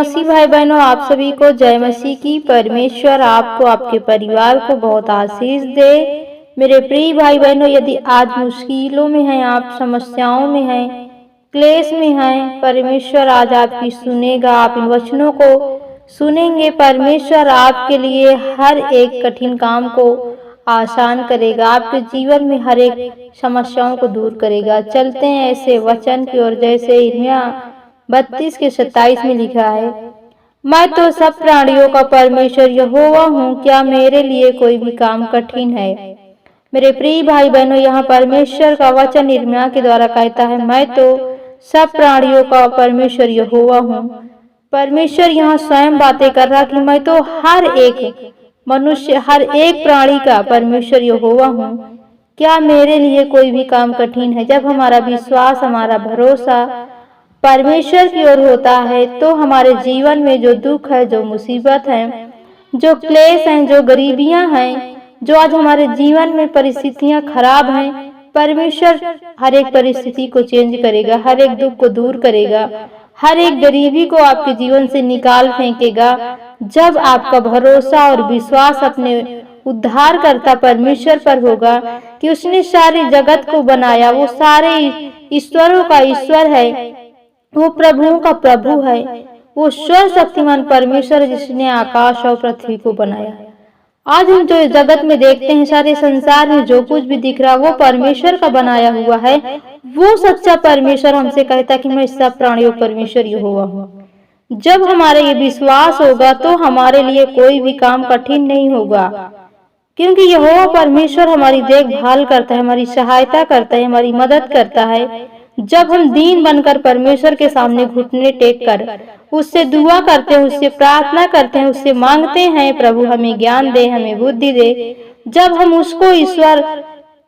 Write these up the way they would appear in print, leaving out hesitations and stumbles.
मसीह भाई बहनों, आप सभी को जय मसीह की। परमेश्वर आपको, आपके परिवार को बहुत आशीष दे। मेरे प्रिय भाई बहनों, यदि आज मुश्किलों में हैं, आप समस्याओं में हैं, क्लेश में हैं, परमेश्वर आज आपकी सुनेगा। आप इन वचनों को सुनेंगे, परमेश्वर आपके लिए हर एक कठिन काम को आसान करेगा, आपके जीवन में हर एक समस्याओं को दूर करेगा। चलते हैं ऐसे वचन की ओर, जैसे यिर्मयाह 32 के 27 में लिखा है, मैं तो सब प्राणियों का परमेश्वर यहोवा हूँ, क्या मेरे लिए कोई भी काम कठिन है। मेरे प्रिय भाई बहनों, यहाँ परमेश्वर का वचन यिर्मयाह के द्वारा कहता है, मैं तो सब प्राणियों का परमेश्वर यहोवा हूँ। परमेश्वर यहाँ स्वयं बातें कर रहा कि मैं तो हर एक मनुष्य, हर एक प्राणी का परमेश्वर यहोवा हूँ, क्या मेरे लिए कोई भी काम कठिन है। जब हमारा विश्वास, हमारा भरोसा परमेश्वर की ओर होता है, तो हमारे जीवन में जो दुख है, जो मुसीबत है, जो क्लेश हैं, जो गरीबियां हैं, जो आज हमारे जीवन में परिस्थितियां खराब हैं, परमेश्वर हर एक परिस्थिति को चेंज करेगा, हर एक दुख को दूर करेगा, हर एक गरीबी को आपके जीवन से निकाल फेंकेगा। जब आपका भरोसा और विश्वास अपने उद्धारकर्ता परमेश्वर पर होगा कि उसने सारे जगत को बनाया, वो सारे ईश्वरों का ईश्वर है, वो प्रभुओं का प्रभु है, वो सर्वशक्तिमान परमेश्वर जिसने आकाश और पृथ्वी को बनाया। आज हम जो जगत में देखते हैं, सारे संसार में जो कुछ भी दिख रहा, वो परमेश्वर का बनाया हुआ है। वो सच्चा परमेश्वर हमसे कहता कि मैं सब प्राणियों परमेश्वर यहोवा हूँ। जब हमारा ये विश्वास होगा, तो हमारे लिए कोई भी काम कठिन नहीं होगा, क्योंकि यहोवा परमेश्वर हमारी देखभाल करता है, हमारी सहायता करता है, हमारी मदद करता है। जब हम दीन बनकर परमेश्वर के सामने घुटने टेक कर उससे दुआ करते हैं, उससे प्रार्थना करते हैं, उससे मांगते हैं, प्रभु हमें ज्ञान दे, हमें बुद्धि दे। जब हम उसको, ईश्वर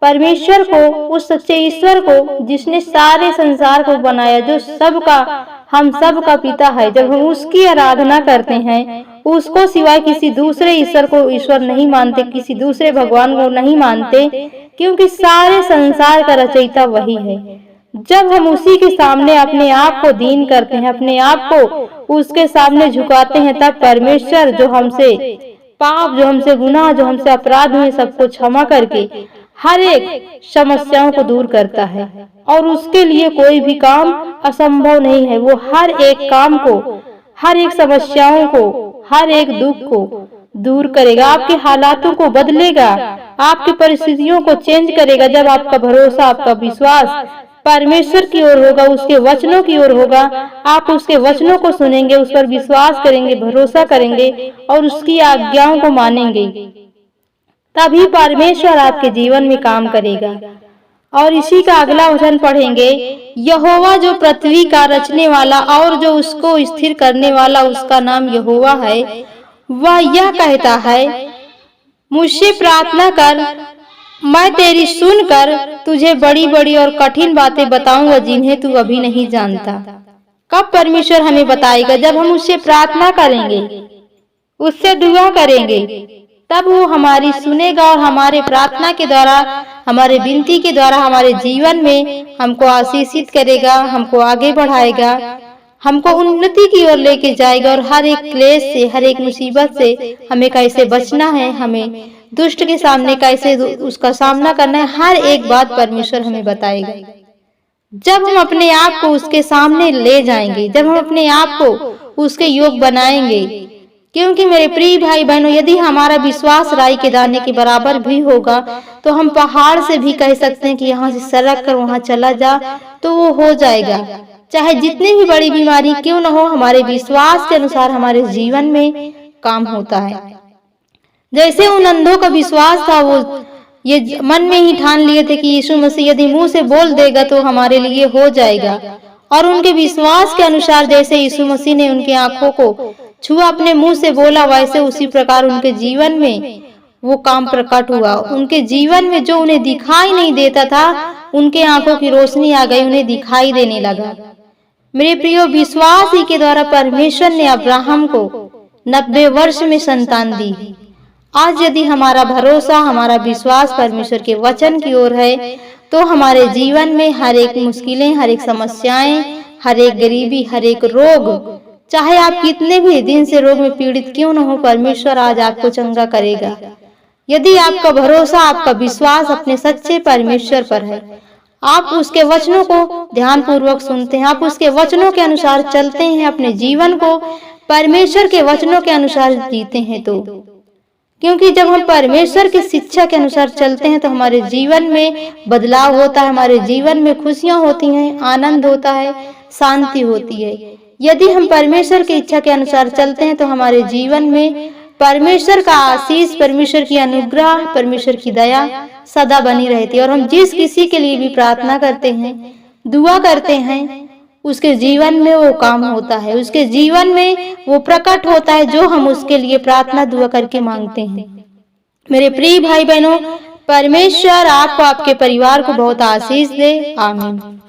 परमेश्वर को, उस सच्चे ईश्वर को जिसने सारे संसार को बनाया, जो सबका, हम सब का पिता है, जब हम उसकी आराधना करते हैं, उसको सिवाय किसी दूसरे ईश्वर को ईश्वर नहीं मानते, किसी दूसरे भगवान को नहीं मानते, क्योंकि सारे संसार का रचयिता वही है। जब हम उसी के सामने अपने आप को दीन करते हैं, अपने आप को उसके सामने झुकाते हैं, तब परमेश्वर जो हमसे पाप, जो हमसे गुनाह, जो हमसे अपराध हुए, सबको क्षमा करके हर एक समस्याओं को दूर करता है। और उसके लिए कोई भी काम असंभव नहीं है। वो हर एक काम को, हर एक समस्याओं को, हर एक दुख को दूर करेगा, आपके हालातों को बदलेगा, आपकी परिस्थितियों को चेंज करेगा। जब आपका भरोसा, आपका विश्वास परमेश्वर की ओर होगा, उसके वचनों की ओर होगा, आप उसके वचनों को सुनेंगे, उस पर विश्वास करेंगे, भरोसा करेंगे और उसकी आज्ञाओं को मानेंगे, तभी परमेश्वर आपके जीवन में काम करेगा। और इसी का अगला वचन पढ़ेंगे, यहोवा जो पृथ्वी का रचने वाला और जो उसको स्थिर करने वाला, उसका नाम यहोवा है। वह यह कहता है, मुझसे प्रार्थना कर, मैं तेरी सुनकर तुझे बड़ी बड़ी और कठिन बातें बताऊंगा, जिन्हें तू अभी नहीं जानता। कब परमेश्वर हमें बताएगा? जब हम उससे प्रार्थना करेंगे, उससे दुआ करेंगे, तब वो हमारी सुनेगा और हमारे प्रार्थना के द्वारा, हमारे विनती के द्वारा हमारे जीवन में हमको आशीषित करेगा, हमको आगे बढ़ाएगा, हमको उन्नति की ओर लेके जाएगा। और हर एक क्लेश से, हर एक मुसीबत से हमें कैसे बचना है, हमें दुष्ट के सामने कैसे उसका सामना करना है, हर एक बात परमेश्वर हमें बताएगा। जब हम अपने आप को उसके सामने ले जाएंगे, जब हम अपने आप को उसके योग बनाएंगे, क्योंकि मेरे प्रिय भाई बहनों, यदि हमारा विश्वास राई के दाने के बराबर भी होगा, तो हम पहाड़ से भी कह सकते हैं कि यहाँ से सरक कर वहाँ चला जा, तो वो हो जाएगा। चाहे जितनी भी बड़ी बीमारी क्यों न हो, हमारे विश्वास के अनुसार हमारे जीवन में काम होता है। जैसे उन अंधों का विश्वास था, वो ये मन में ही ठान लिए थे कि यीशु मसीह यदि मुंह से बोल देगा तो हमारे लिए हो जाएगा। और उनके विश्वास के अनुसार जैसे यीशु मसीह ने उनकी आंखों को छुआ, अपने मुंह से बोला, वैसे उसी प्रकार उनके जीवन में वो काम प्रकट हुआ। उनके जीवन में जो उन्हें दिखाई नहीं देता था, उनके आंखों की रोशनी आ गई, उन्हें दिखाई देने लगा। मेरे प्रियो, विश्वास ही के द्वारा परमेश्वर ने अब्राहम को 90 वर्ष में संतान दी। आज यदि हमारा भरोसा, हमारा विश्वास परमेश्वर के वचन की ओर है, तो हमारे जीवन में हर एक मुश्किलें, हर एक समस्याएं, हर एक गरीबी, हर एक रोग, चाहे आप कितने भी दिन से रोग में पीड़ित क्यों न हो, परमेश्वर आज आपको चंगा करेगा। यदि आपका भरोसा, आपका विश्वास अपने सच्चे परमेश्वर पर है, आप उसके वचनों को ध्यान पूर्वक सुनते हैं, आप उसके वचनों के अनुसार चलते हैं, अपने जीवन को परमेश्वर के वचनों के अनुसार जीते हैं, तो क्योंकि जब हम परमेश्वर की शिक्षा के अनुसार चलते हैं तो हमारे जीवन में बदलाव होता है, हमारे जीवन में खुशियां होती हैं, आनंद होता है, शांति होती है। यदि हम परमेश्वर की इच्छा के अनुसार चलते हैं तो हमारे जीवन में परमेश्वर का आशीष, परमेश्वर की अनुग्रह, परमेश्वर की दया सदा बनी रहती है। और हम जिस किसी के लिए भी प्रार्थना करते हैं, दुआ करते हैं, उसके जीवन में वो काम होता है, उसके जीवन में वो प्रकट होता है जो हम उसके लिए प्रार्थना दुआ करके मांगते हैं। मेरे प्रिय भाई बहनों, परमेश्वर आपको, आपके परिवार को बहुत आशीष दे। आमीन।